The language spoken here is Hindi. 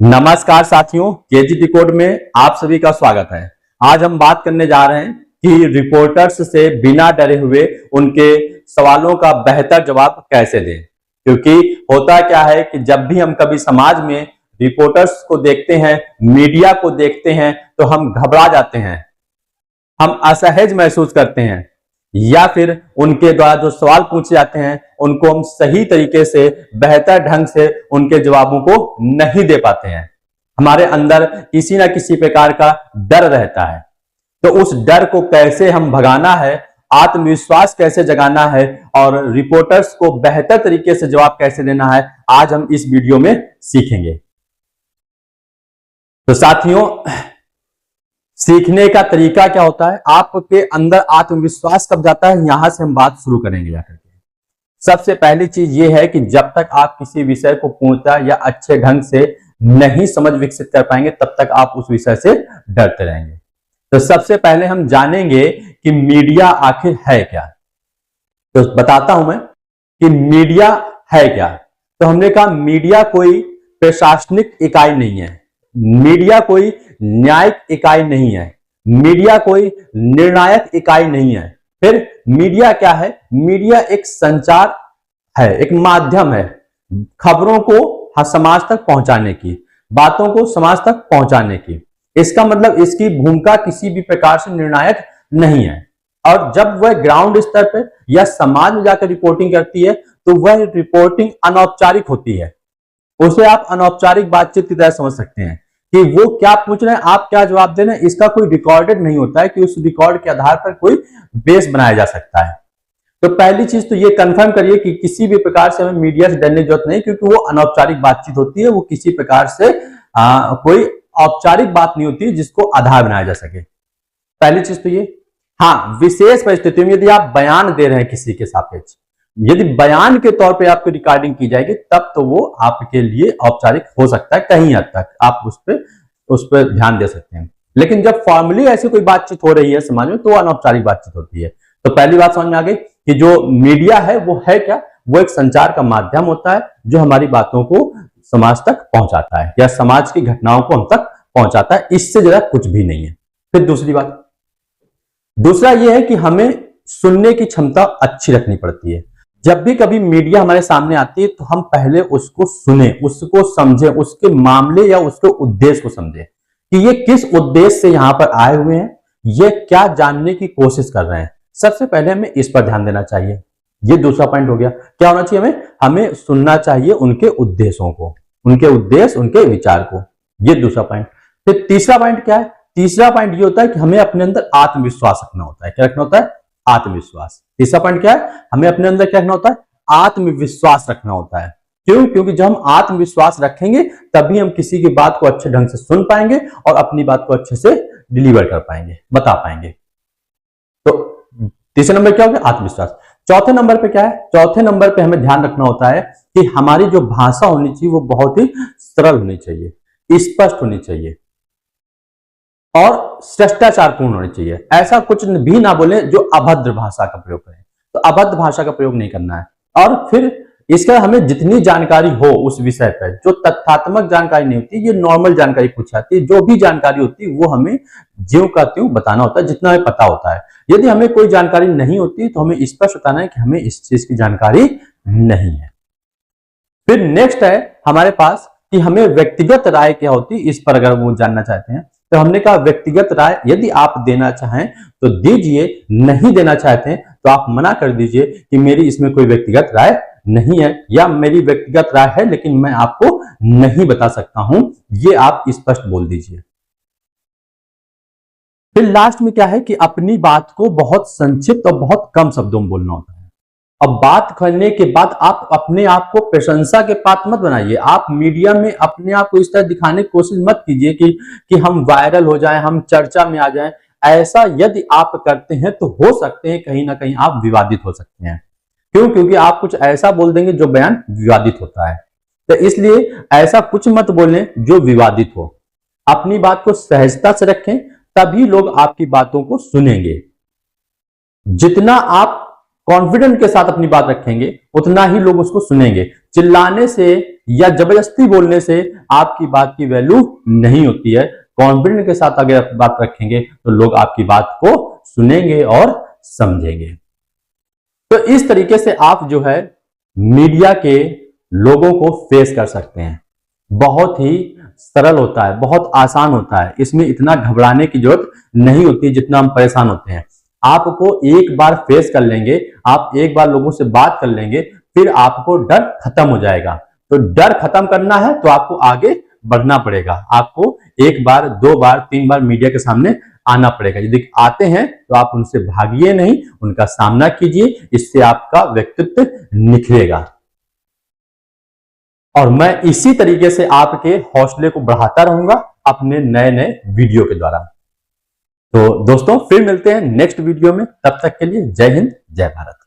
नमस्कार साथियों, केजी डिकोड में आप सभी का स्वागत है। आज हम बात करने जा रहे हैं कि रिपोर्टर्स से बिना डरे हुए उनके सवालों का बेहतर जवाब कैसे दें। क्योंकि होता क्या है कि जब भी हम कभी समाज में रिपोर्टर्स को देखते हैं, मीडिया को देखते हैं, तो हम घबरा जाते हैं, हम असहज महसूस करते हैं, या फिर उनके द्वारा जो सवाल पूछे जाते हैं उनको हम सही तरीके से, बेहतर ढंग से उनके जवाबों को नहीं दे पाते हैं। हमारे अंदर किसी ना किसी प्रकार का डर रहता है। तो उस डर को कैसे हम भगाना है, आत्मविश्वास कैसे जगाना है और रिपोर्टर्स को बेहतर तरीके से जवाब कैसे देना है, आज हम इस वीडियो में सीखेंगे। तो साथियों, सीखने का तरीका क्या होता है, आपके अंदर आत्मविश्वास कब जाता है, यहां से हम बात शुरू करेंगे जाकर के। सबसे पहली चीज ये है कि जब तक आप किसी विषय को पूर्णतः या अच्छे ढंग से नहीं समझ विकसित कर पाएंगे, तब तक आप उस विषय से डरते रहेंगे। तो सबसे पहले हम जानेंगे कि मीडिया आखिर है क्या। तो बताता हूं मैं कि मीडिया है क्या। तो हमने कहा मीडिया कोई प्रशासनिक इकाई नहीं है, मीडिया कोई न्यायिक इकाई नहीं है, मीडिया कोई निर्णायक इकाई नहीं है। फिर मीडिया क्या है? मीडिया एक संचार है, एक माध्यम है खबरों को समाज तक पहुंचाने की, बातों को समाज तक पहुंचाने की। इसका मतलब इसकी भूमिका किसी भी प्रकार से निर्णायक नहीं है। और जब वह ग्राउंड स्तर पर या समाज में जाकर रिपोर्टिंग करती है तो वह रिपोर्टिंग अनौपचारिक होती है। उसे आप अनौपचारिक बातचीत की तरह समझ सकते हैं कि वो क्या पूछ रहे हैं, आप क्या जवाब दे रहे हैं। इसका कोई रिकॉर्डेड नहीं होता है कि उस रिकॉर्ड के आधार पर कोई बेस बनाया जा सकता है। तो पहली चीज तो ये कंफर्म करिए कि किसी भी प्रकार से हमें मीडिया से डरने की जरूरत नहीं, क्योंकि वो अनौपचारिक बातचीत होती है। वो किसी प्रकार से कोई औपचारिक बात नहीं होती जिसको आधार बनाया जा सके। पहली चीज तो ये। हाँ, विशेष परिस्थितियों में यदि आप बयान दे रहे हैं किसी के सापेक्ष, यदि बयान के तौर पे आपकी रिकॉर्डिंग की जाएगी, तब तो वो आपके लिए औपचारिक हो सकता है। कहीं हद तक आप उस पर ध्यान दे सकते हैं। लेकिन जब फॉर्मली ऐसी कोई बातचीत हो रही है समाज में, तो वो अनौपचारिक बातचीत होती है। तो पहली बात समझ में आ गई कि जो मीडिया है वो है क्या? वो एक संचार का माध्यम होता है जो हमारी बातों को समाज तक पहुंचाता है या समाज की घटनाओं को हम तक पहुंचाता है। इससे ज्यादा कुछ भी नहीं है। फिर दूसरी बात, दूसरा यह है कि हमें सुनने की क्षमता अच्छी रखनी पड़ती है। जब भी कभी मीडिया हमारे सामने आती है तो हम पहले उसको सुने, उसको समझे, उसके मामले या उसके उद्देश्य को समझे कि ये किस उद्देश्य से यहां पर आए हुए हैं, ये क्या जानने की कोशिश कर रहे हैं। सबसे पहले हमें इस पर ध्यान देना चाहिए। ये दूसरा पॉइंट हो गया। क्या होना चाहिए? हमें सुनना चाहिए उनके उद्देश्यों को, उनके उद्देश्य, उनके विचार को। ये दूसरा पॉइंट। फिर तीसरा पॉइंट क्या है? तीसरा पॉइंट ये होता है कि हमें अपने अंदर आत्मविश्वास रखना होता है। क्या रखना होता है? आत्मविश्वास। तीसरा पॉइंट क्या है? हमें अपने अंदर क्या रखना होता है? आत्मविश्वास रखना होता है। क्यों? क्योंकि जब हम आत्मविश्वास रखेंगे तभी हम किसी की बात को अच्छे ढंग से सुन पाएंगे और अपनी बात को अच्छे से डिलीवर कर पाएंगे, बता पाएंगे। तो तीसरे नंबर क्या हो गया? आत्मविश्वास। चौथे नंबर पे क्या है? चौथे नंबर पे हमें ध्यान रखना होता है कि हमारी जो भाषा होनी चाहिए वो बहुत ही सरल होनी चाहिए, स्पष्ट होनी चाहिए और शिष्टाचारपूर्ण होनी चाहिए। ऐसा कुछ भी ना बोले जो अभद्र भाषा का प्रयोग करें। तो अभद्र भाषा का प्रयोग नहीं करना है। और फिर इसका हमें जितनी जानकारी हो उस विषय पर, जो तथ्यात्मक जानकारी नहीं होती, ये नॉर्मल जानकारी पूछी जाती है, जो भी जानकारी होती है वो हमें ज्यों का त्यों बताना होता है, जितना हमें पता होता है। यदि हमें कोई जानकारी नहीं होती तो हमें स्पष्ट बताना है कि हमें इस चीज की जानकारी नहीं है। फिर नेक्स्ट है हमारे पास कि हमें व्यक्तिगत राय क्या होती है, इस पर अगर वो जानना चाहते हैं तो हमने कहा व्यक्तिगत राय यदि आप देना चाहें तो दीजिए, नहीं देना चाहते हैं तो आप मना कर दीजिए कि मेरी इसमें कोई व्यक्तिगत राय नहीं है, या मेरी व्यक्तिगत राय है लेकिन मैं आपको नहीं बता सकता हूं, ये आप स्पष्ट बोल दीजिए। फिर लास्ट में क्या है कि अपनी बात को बहुत संक्षिप्त और बहुत कम शब्दों में बोलना होता है। अब बात करने के बाद आप अपने आप को प्रशंसा के पात्र मत बनाइए। आप मीडिया में अपने आप को इस तरह दिखाने की कोशिश मत कीजिए कि हम वायरल हो जाएं, हम चर्चा में आ जाएं। ऐसा यदि आप करते हैं तो हो सकते हैं कहीं ना कहीं आप विवादित हो सकते हैं। क्यों? क्योंकि आप कुछ ऐसा बोल देंगे जो बयान विवादित होता है। तो इसलिए ऐसा कुछ मत बोलें जो विवादित हो। अपनी बात को सहजता से रखें, तभी लोग आपकी बातों को सुनेंगे। जितना आप कॉन्फिडेंट के साथ अपनी बात रखेंगे उतना ही लोग उसको सुनेंगे। चिल्लाने से या जबरदस्ती बोलने से आपकी बात की वैल्यू नहीं होती है। कॉन्फिडेंस के साथ अगर आप बात रखेंगे तो लोग आपकी बात को सुनेंगे और समझेंगे। तो इस तरीके से आप जो है मीडिया के लोगों को फेस कर सकते हैं। बहुत ही सरल होता है, बहुत आसान होता है, इसमें इतना घबराने की जरूरत नहीं होती जितना हम परेशान होते हैं। आपको एक बार फेस कर लेंगे, आप एक बार लोगों से बात कर लेंगे, फिर आपको डर खत्म हो जाएगा। तो डर खत्म करना है तो आपको आगे बढ़ना पड़ेगा। आपको एक बार, दो बार, तीन बार मीडिया के सामने आना पड़ेगा। यदि आते हैं तो आप उनसे भागिए नहीं, उनका सामना कीजिए, इससे आपका व्यक्तित्व निखरेगा। और मैं इसी तरीके से आपके हौसले को बढ़ाता रहूंगा अपने नए नए वीडियो के द्वारा। तो दोस्तों फिर मिलते हैं नेक्स्ट वीडियो में, तब तक के लिए जय हिंद, जय भारत।